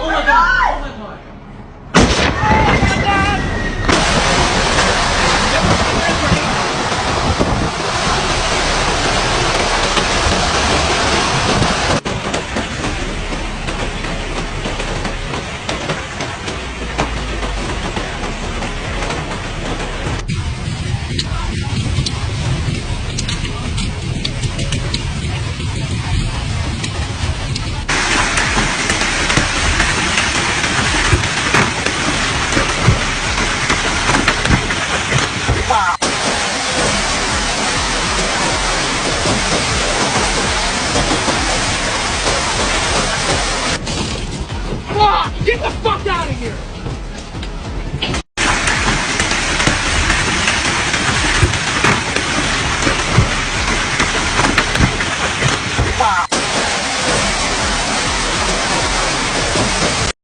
Oh my god! Oh my god! Get the fuck out of here!